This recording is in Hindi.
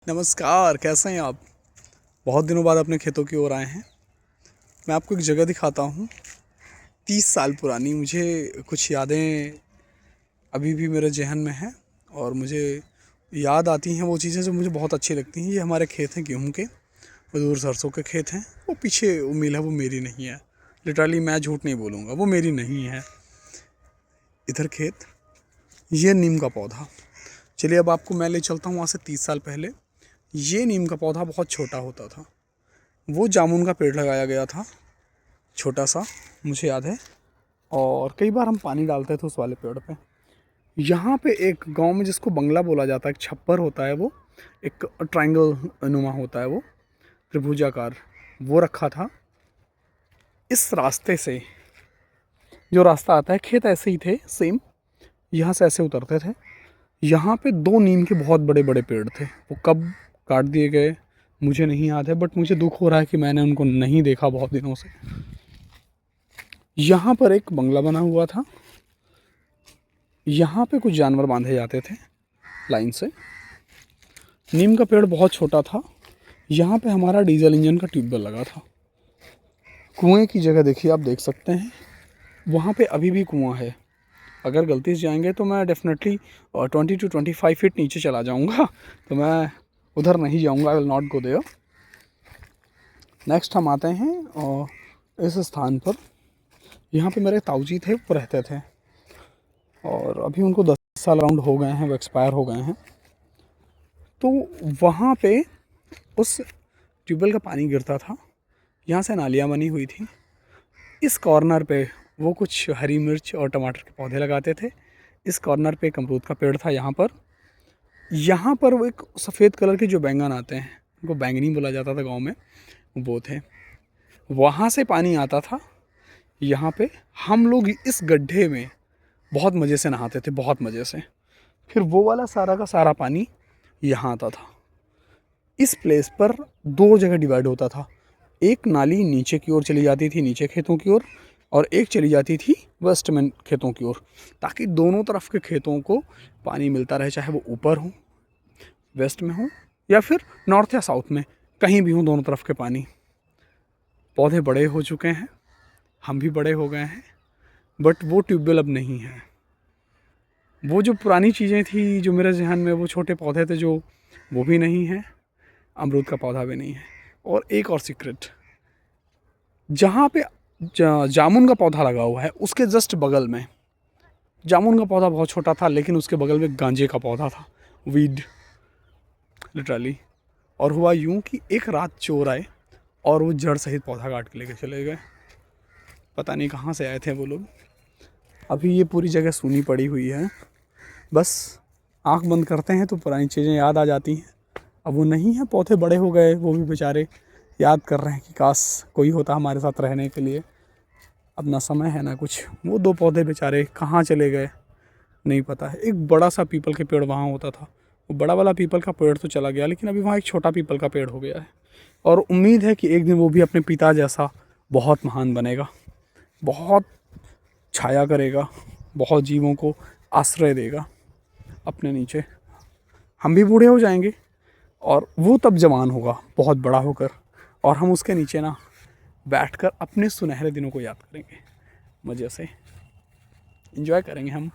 नमस्कार, कैसे हैं आप? बहुत दिनों बाद अपने खेतों की ओर आए हैं। मैं आपको एक जगह दिखाता हूँ, 30 साल पुरानी। मुझे कुछ यादें अभी भी मेरे ज़हन में हैं और मुझे याद आती हैं वो चीज़ें जो मुझे बहुत अच्छी लगती हैं। ये हमारे खेत हैं गेहूँ के, वो दूर सरसों के खेत हैं। वो पीछे वो मिल है, वो मेरी नहीं है। लिटरली मैं झूठ नहीं बोलूँगा, वो मेरी नहीं है। इधर खेत, ये नीम का पौधा। चलिए अब आपको मैं ले चलता हूँ वहाँ से 30 साल पहले। ये नीम का पौधा बहुत छोटा होता था। वो जामुन का पेड़ लगाया गया था, छोटा सा, मुझे याद है। और कई बार हम पानी डालते थे उस वाले पेड़ पे। यहाँ पे एक गांव में जिसको बंगला बोला जाता है, एक छप्पर होता है, वो एक ट्रायंगल नुमा होता है, वो त्रिभुजाकार, वो रखा था। इस रास्ते से जो रास्ता आता है, खेत ऐसे ही थे सेम, यहाँ से ऐसे उतरते थे। यहाँ पे दो नीम के बहुत बड़े बड़े पेड़ थे। वो कब काट दिए गए मुझे नहीं याद है, बट मुझे दुख हो रहा है कि मैंने उनको नहीं देखा बहुत दिनों से। यहाँ पर एक बंगला बना हुआ था। यहाँ पे कुछ जानवर बांधे जाते थे लाइन से। नीम का पेड़ बहुत छोटा था। यहाँ पे हमारा डीजल इंजन का ट्यूबवेल लगा था। कुएं की जगह देखिए, आप देख सकते हैं वहाँ पे अभी भी कुआं है। अगर गलती से जाएंगे तो मैं डेफिनेटली 20 to 25 फीट नीचे चला जाऊँगा। तो मैं उधर नहीं जाऊँगा, I will not go there. Next हम आते हैं और इस स्थान पर, यहाँ पे मेरे ताऊजी थे, वो रहते थे और अभी उनको 10 साल अराउंड हो गए हैं, वो एक्सपायर हो गए हैं। तो वहाँ पे उस ट्यूबवेल का पानी गिरता था, यहाँ से नालियाँ बनी हुई थी। इस कॉर्नर पे वो कुछ हरी मिर्च और टमाटर के पौधे लगाते थे। इस कॉर्नर पे एक अमरूद का पेड़ था। यहाँ पर वो एक सफ़ेद कलर के जो बैंगन आते हैं, उनको बैंगनी बोला जाता था गांव में, वो थे। वहाँ से पानी आता था यहाँ पे। हम लोग इस गड्ढे में बहुत मज़े से नहाते थे, बहुत मज़े से। फिर वो वाला सारा का सारा पानी यहाँ आता था। इस प्लेस पर दो जगह डिवाइड होता था। एक नाली नीचे की ओर चली जाती थी, नीचे खेतों की ओर, और एक चली जाती थी वेस्ट में खेतों की ओर, ताकि दोनों तरफ के खेतों को पानी मिलता रहे, चाहे वो ऊपर हो, वेस्ट में हो, या फिर नॉर्थ या साउथ में, कहीं भी हो, दोनों तरफ के पानी। पौधे बड़े हो चुके हैं, हम भी बड़े हो गए हैं, बट वो ट्यूबवेल अब नहीं है। वो जो पुरानी चीज़ें थी जो मेरे जहन में, वो छोटे पौधे थे जो, वो भी नहीं है। अमरूद का पौधा भी नहीं है। और एक और सीक्रेट, जहाँ पे जामुन का पौधा लगा हुआ है, उसके जस्ट बगल में, जामुन का पौधा बहुत छोटा था, लेकिन उसके बगल में गांजे का पौधा था, वीड, लिटरली। और हुआ यूं कि एक रात चोर आए और वो जड़ सहित पौधा काट के लेके चले गए। पता नहीं कहाँ से आए थे वो लोग। अभी ये पूरी जगह सूनी पड़ी हुई है। बस आँख बंद करते हैं तो पुरानी चीज़ें याद आ जाती हैं। अब वो नहीं है, पौधे बड़े हो गए, वो भी बेचारे याद कर रहे हैं कि काश कोई होता हमारे साथ रहने के लिए। अब ना समय है ना कुछ। वो दो पौधे बेचारे कहाँ चले गए नहीं पता है। एक बड़ा सा पीपल के पेड़ वहाँ होता था, वो बड़ा वाला पीपल का पेड़ तो चला गया, लेकिन अभी वहाँ एक छोटा पीपल का पेड़ हो गया है। और उम्मीद है कि एक दिन वो भी अपने पिता जैसा बहुत महान बनेगा, बहुत छाया करेगा, बहुत जीवों को आश्रय देगा अपने नीचे। हम भी बूढ़े हो जाएंगे और वो तब जवान होगा बहुत बड़ा होकर, और हम उसके नीचे ना बैठकर अपने सुनहरे दिनों को याद करेंगे, मज़े से एंजॉय करेंगे हम।